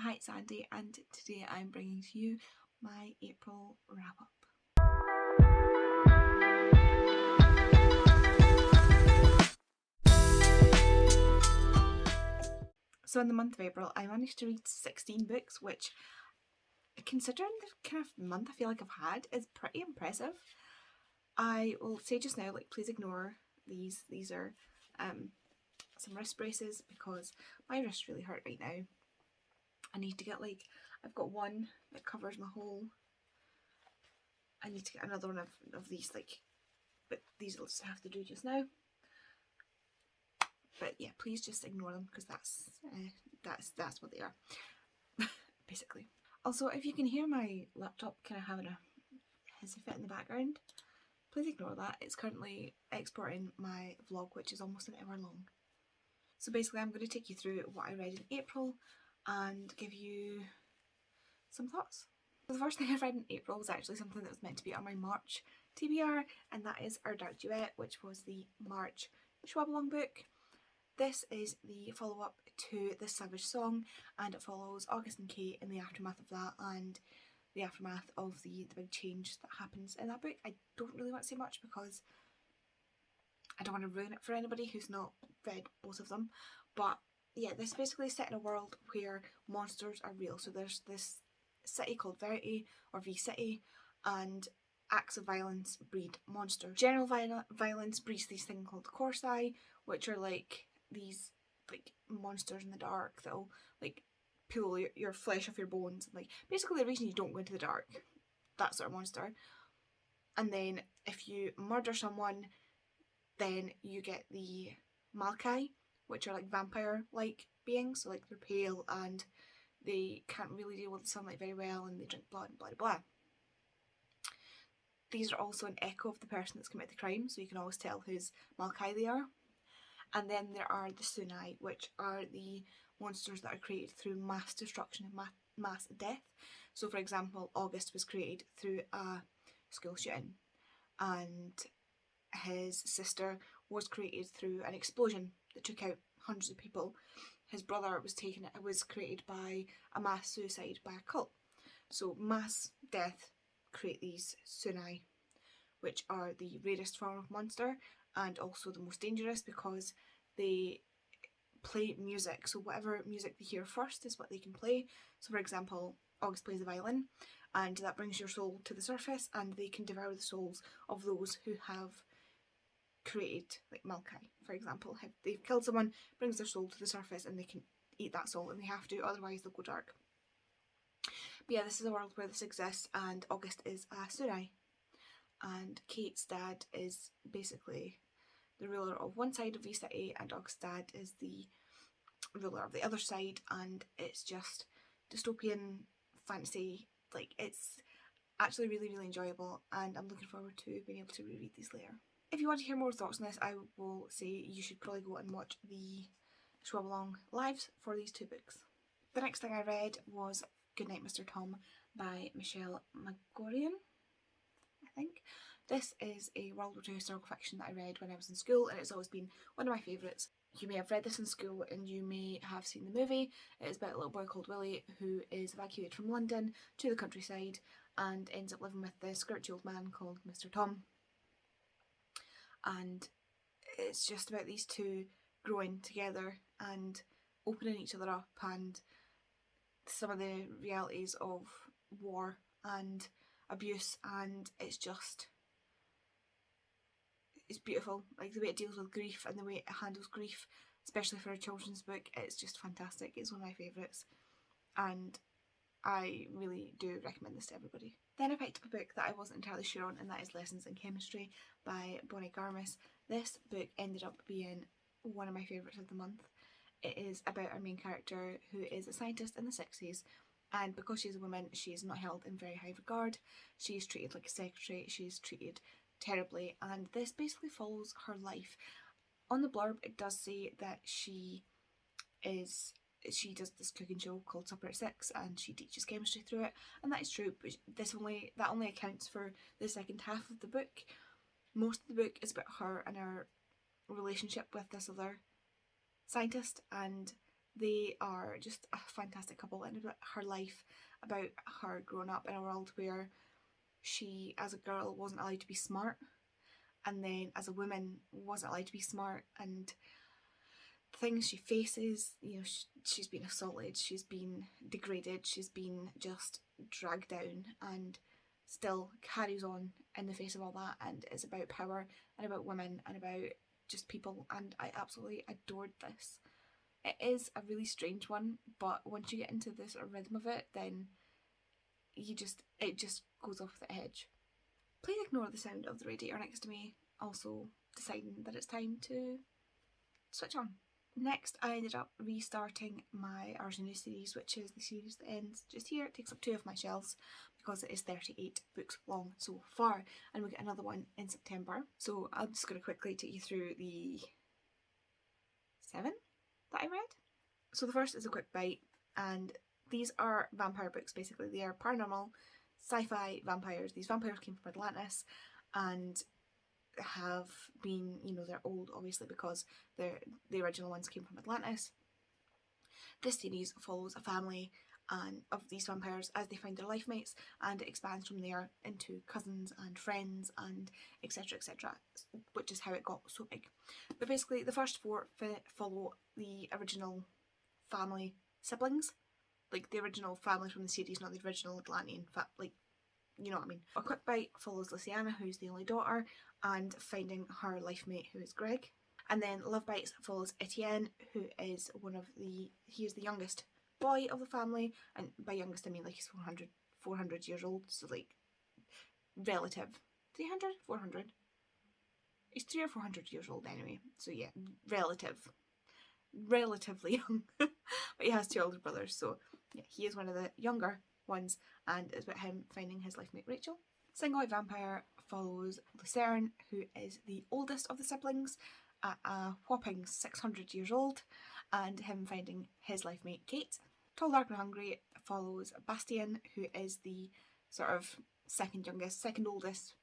Hi, it's Andy, and today I'm bringing to you my April wrap-up. So in the month of April, I managed to read 16 books, which, considering the kind of month I feel like I've had, is pretty impressive. I will say just now, please ignore these. These are some wrist braces because my wrists really hurt right now. I need to get I've got one that covers my whole. I need to get another one of these but these will just have to do just now. But yeah, please just ignore them because that's what they are, basically. Also, if you can hear my laptop kind of having a hissy fit in the background, please ignore that. It's currently exporting my vlog, which is almost an hour long. So basically, I'm going to take you through what I read in April and give you some thoughts. So the first thing I read in April was actually something that was meant to be on my March TBR, and that is Our Dark Duet, which was the March Schwab-along book. This is the follow-up to The Savage Song, and it follows August and Kate in the aftermath of that and the aftermath of the big change that happens in that book. I don't really want to say much because I don't want to ruin it for anybody who's not read both of them. But yeah, this basically is set in a world where monsters are real. So there's this city called Verity, or V-City, and acts of violence breed monsters. General violence breeds these things called Corsi, which are these monsters in the dark that'll pull your flesh off your bones. Basically the reason you don't go into the dark, that sort of monster. And then if you murder someone, then you get the Malkai, which are vampire-like beings. So they're pale and they can't really deal with the sunlight very well, and they drink blood and blah blah blah. These are also an echo of the person that's committed the crime, so you can always tell whose Malkai they are. And then there are the Sunai, which are the monsters that are created through mass destruction and mass death. So for example, August was created through a school shooting, and his sister was created through an explosion that took out hundreds of people. His brother was created by a mass suicide by a cult. So mass death create these Sunai, which are the rarest form of monster and also the most dangerous because they play music. So whatever music they hear first is what they can play. So for example, August plays the violin, and that brings your soul to the surface, and they can devour the souls of those who have created, Malkai, for example. If they've killed someone, brings their soul to the surface and they can eat that soul, and they have to, otherwise they'll go dark. But yeah, this is a world where this exists, and August is a Sunai. And Kate's dad is basically the ruler of one side of V-City, and August's dad is the ruler of the other side, and it's just dystopian fantasy. It's actually really, really enjoyable, and I'm looking forward to being able to reread these later. If you want to hear more thoughts on this, I will say you should probably go and watch the Schwab-along lives for these two books. The next thing I read was Goodnight Mr. Tom by Michelle Magorian, I think. This is a World War II historical fiction that I read when I was in school, and it's always been one of my favourites. You may have read this in school and you may have seen the movie. It is about a little boy called Willie who is evacuated from London to the countryside and ends up living with this scrouchy old man called Mr. Tom. And it's just about these two growing together and opening each other up, and some of the realities of war and abuse, and it's beautiful. The way it deals with grief and the way it handles grief, especially for a children's book, it's just fantastic. It's one of my favourites, and I really do recommend this to everybody. Then I picked up a book that I wasn't entirely sure on, and that is Lessons in Chemistry by Bonnie Garmis. This book ended up being one of my favourites of the month. It is about our main character who is a scientist in the 60s, and because she's a woman, she is not held in very high regard. She's treated like a secretary, she's treated terribly, and this basically follows her life. On the blurb it does say that she does this cooking show called Supper at 6, and she teaches chemistry through it, and that is true, but that only accounts for the second half of the book. Most of the book is about her and her relationship with this other scientist, and They are just a fantastic couple, and about her life, about her growing up in a world where she, as a girl, wasn't allowed to be smart, and then as a woman wasn't allowed to be smart, and things she faces. She's been assaulted, she's been degraded, she's been just dragged down, and still carries on in the face of all that, and it's about power and about women and about just people, and I absolutely adored this. It is a really strange one, but once you get into the sort of rhythm of it, then it just goes off the edge. Please ignore the sound of the radiator next to me, also deciding that it's time to switch on. Next, I ended up restarting my Ours New series, which is the series that ends just here. It takes up 2 of my shelves because it is 38 books long so far, and we'll get another one in September. So I'm just going to quickly take you through the 7 that I read. So the first is A Quick Bite, and these are vampire books basically. They are paranormal, sci-fi vampires. These vampires came from Atlantis and have been, they're old obviously because the original ones came from Atlantis. This series follows a family and of these vampires as they find their life mates, and it expands from there into cousins and friends and etc, which is how it got so big. But basically the first 4 follow the original family siblings, like the original family from the series, not the original Atlantean you know what I mean. A Quick Bite follows Luciana, who's the only daughter, and finding her life mate, who is Greg. And then Love Bites follows Etienne, who is he is the youngest boy of the family, and by youngest I mean like he's 400 years old, so like relative. 300? 400? He's 300 or 400 years old anyway, so yeah, relatively young. But he has 2 older brothers, so yeah, he is one of the younger ones, and it's about him finding his life mate Rachel. Single Eyed Vampire follows Lucerne, who is the oldest of the siblings, at a whopping 600 years old, and him finding his life mate Kate. Tall, Dark and Hungry follows Bastien, who is the sort of second oldest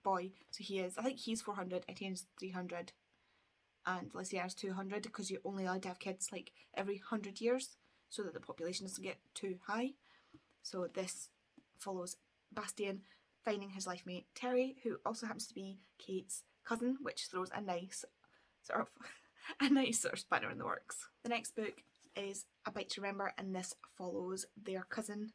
boy. So I think he's 400, Etienne's 300, and Luciana's 200, because you're only allowed to have kids like every 100 years so that the population doesn't get too high. So this follows Bastien finding his life mate Terry, who also happens to be Kate's cousin, which throws a nice sort of spanner in the works. The next book is A Bite to Remember, and this follows their cousin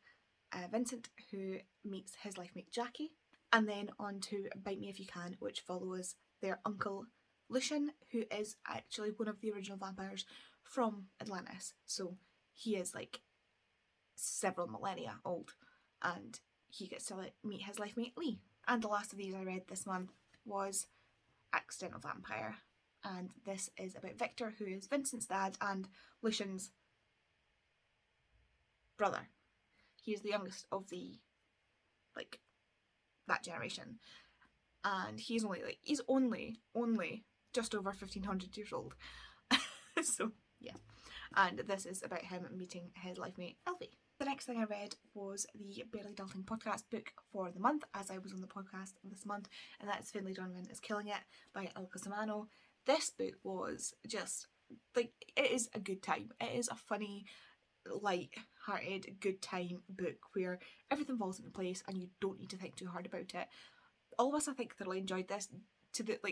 Vincent, who meets his life mate Jackie. And then on to Bite Me If You Can, which follows their uncle Lucian, who is actually one of the original vampires from Atlantis. So he is like several millennia old, and he gets to meet his life mate Lee. And the last of these I read this month was Accidental Vampire, and this is about Victor, who is Vincent's dad and Lucian's brother. He is the youngest of that generation, and he's only just over 1500 years old. So yeah, and this is about him meeting his life mate Elfie. The next thing I read was the Barely Adulting podcast book for the month, as I was on the podcast this month, and that's Finlay Donovan is Killing It by Ilka Samano. This book was just it is a good time. It is a funny, light-hearted, good time book where everything falls into place and you don't need to think too hard about it. All of us, I think, thoroughly enjoyed this. Jem didn't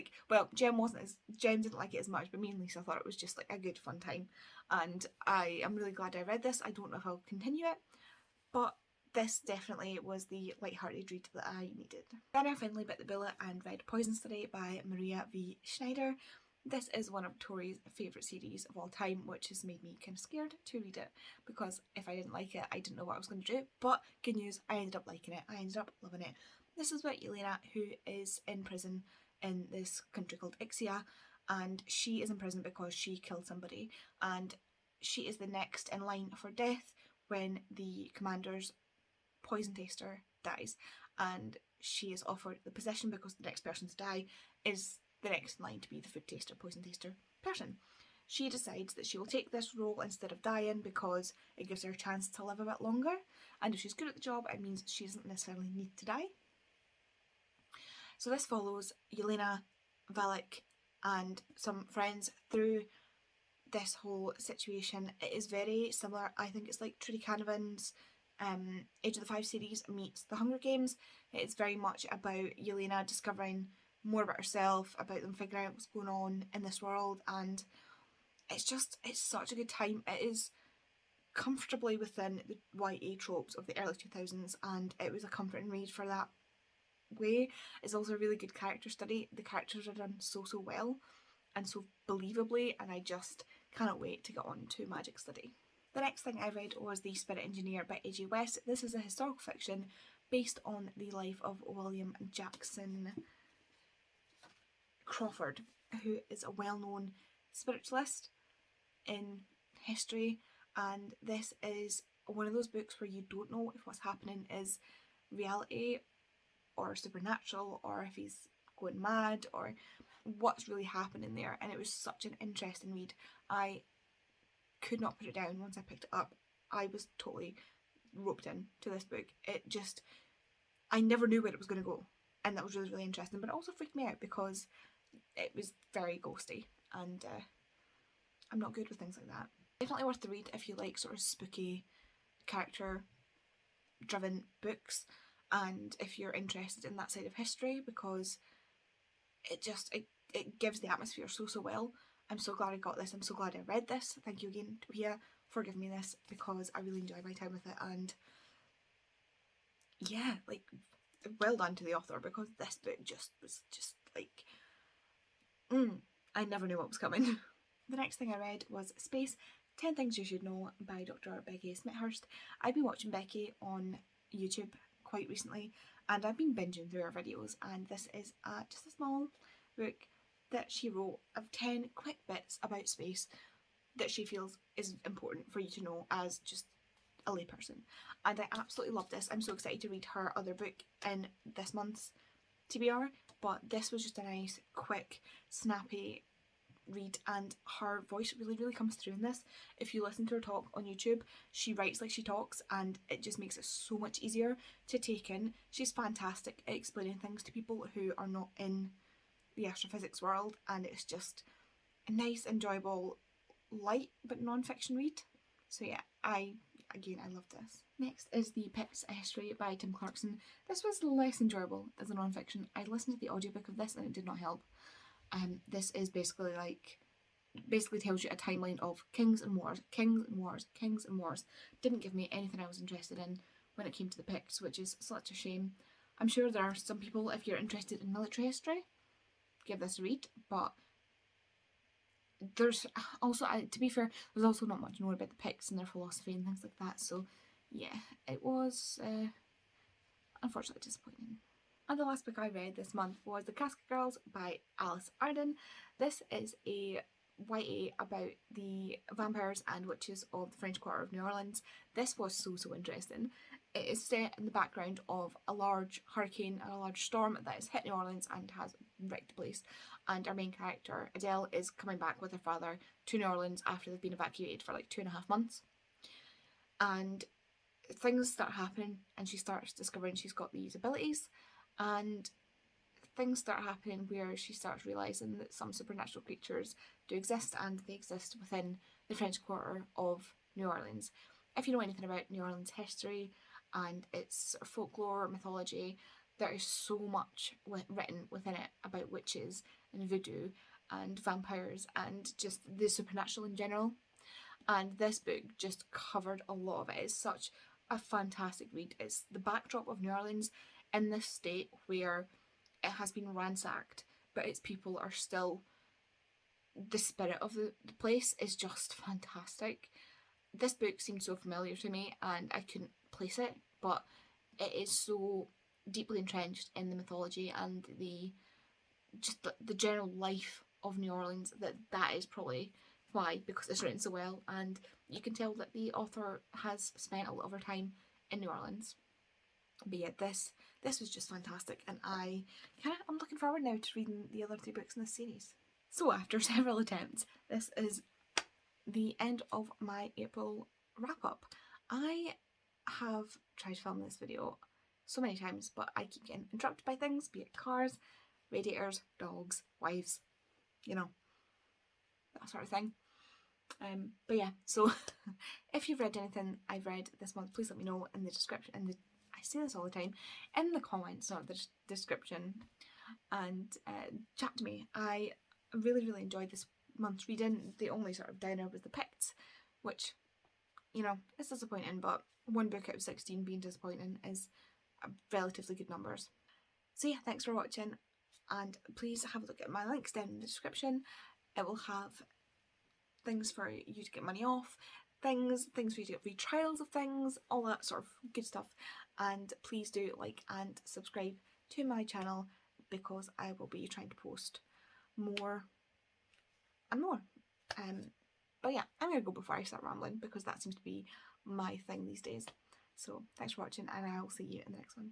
like it as much, but me and Lisa thought it was just a good fun time, and I am really glad I read this. I don't know if I'll continue it, but this definitely was the light-hearted read that I needed. Then I finally bit the bullet and read Poison Study by Maria V. Schneider. This is one of Tori's favourite series of all time, which has made me kind of scared to read it, because if I didn't like it, I didn't know what I was going to do. But good news, I ended up liking it. I ended up loving it. This is about Elena, who is in prison in this country called Ixia, and she is in prison because she killed somebody, and she is the next in line for death when the commander's poison taster dies, and she is offered the position because the next person to die is the next in line to be the food taster, poison taster person. She decides that she will take this role instead of dying because it gives her a chance to live a bit longer, and if she's good at the job, it means she doesn't necessarily need to die. So this follows Yelena, Valak and some friends through this whole situation, it is very similar. I think it's like Trudy Canavan's Age of the Five series meets The Hunger Games. It's very much about Yelena discovering more about herself, about them figuring out what's going on in this world, and it's such a good time. It is comfortably within the YA tropes of the early 2000s, and it was a comforting read for that way. It's also a really good character study. The characters are done so well and so believably, and I just cannot wait to get on to Magic Study. The next thing I read was The Spirit Engineer by A.J. West. This is a historical fiction based on the life of William Jackson Crawford, who is a well-known spiritualist in history, and this is one of those books where you don't know if what's happening is reality or supernatural, or if he's going mad, or what's really happening there. And it was such an interesting read. I could not put it down once I picked it up. I was totally roped in to this book. I never knew where it was going to go, and that was really interesting, but it also freaked me out because it was very ghosty, and I'm not good with things like that. Definitely worth the read if you like sort of spooky, character driven books, and if you're interested in that side of history, because it gives the atmosphere so well. I'm so glad I got this. I'm so glad I read this. Thank you again to Pia for giving me this, because I really enjoyed my time with it. And yeah, like, well done to the author, because this book was just like, I never knew what was coming. The next thing I read was Space, 10 Things You Should Know by Dr. Becky Smithurst. I've been watching Becky on YouTube quite recently, and I've been binging through her videos, and this is just a small book that she wrote of 10 quick bits about space that she feels is important for you to know as just a layperson. And I absolutely love this. I'm so excited to read her other book in this month's TBR, but this was just a nice, quick, snappy read, and her voice really comes through in this. If you listen to her talk on YouTube, she writes like she talks, and it just makes it so much easier to take in. She's fantastic at explaining things to people who are not in the astrophysics world, and it's just a nice, enjoyable, light but non-fiction read. So yeah, I love this. Next is The Pix, a History by Tim Clarkson. This was less enjoyable as a non-fiction. I listened to the audiobook of this and it did not help. This is basically tells you a timeline of kings and wars. Didn't give me anything I was interested in when it came to the Picts, which is such a shame. I'm sure there are some people, if you're interested in military history, give this a read, but there's also, to be fair, there's also not much known about the Picts and their philosophy and things like that, so yeah, it was unfortunately disappointing. And the last book I read this month was The Casket Girls by Alice Arden. This is a YA about the vampires and witches of the French Quarter of New Orleans. This was so interesting. It is set in the background of a large hurricane and a large storm that has hit New Orleans and has wrecked the place. And our main character, Adele, is coming back with her father to New Orleans after they've been evacuated for like 2.5 months. And things start happening, and she starts discovering she's got these abilities, and things start happening where she starts realising that some supernatural creatures do exist, and they exist within the French Quarter of New Orleans. If you know anything about New Orleans history and its folklore, mythology, there is so much written within it about witches and voodoo and vampires and just the supernatural in general. And this book just covered a lot of it. It's such a fantastic read. It's the backdrop of New Orleans in this state where it has been ransacked, but its people are still, the spirit of the place is just fantastic. This book seemed so familiar to me and I couldn't place it, but it is so deeply entrenched in the mythology and the general life of New Orleans that is probably why, because it's written so well, and you can tell that the author has spent a lot of her time in New Orleans. But yeah, this was just fantastic, and I'm looking forward now to reading the other 3 books in this series. So after several attempts, this is the end of my April wrap-up. I have tried to film this video so many times, but I keep getting interrupted by things, be it cars, radiators, dogs, wives, you know, that sort of thing. But yeah, so if you've read anything I've read this month, please let me know in the description. I say this all the time, in the comments, not the description, and chat to me. I really, really enjoyed this month's reading. The only sort of downer was the Picts, which, you know, is disappointing, but one book out of 16 being disappointing is relatively good numbers. So yeah, thanks for watching, and please have a look at my links down in the description. It will have things for you to get money off, things for you to get free trials of things, all that sort of good stuff. And please do like and subscribe to my channel, because I will be trying to post more and more. But yeah, I'm gonna go before I start rambling, because that seems to be my thing these days. So thanks for watching, and I will see you in the next one.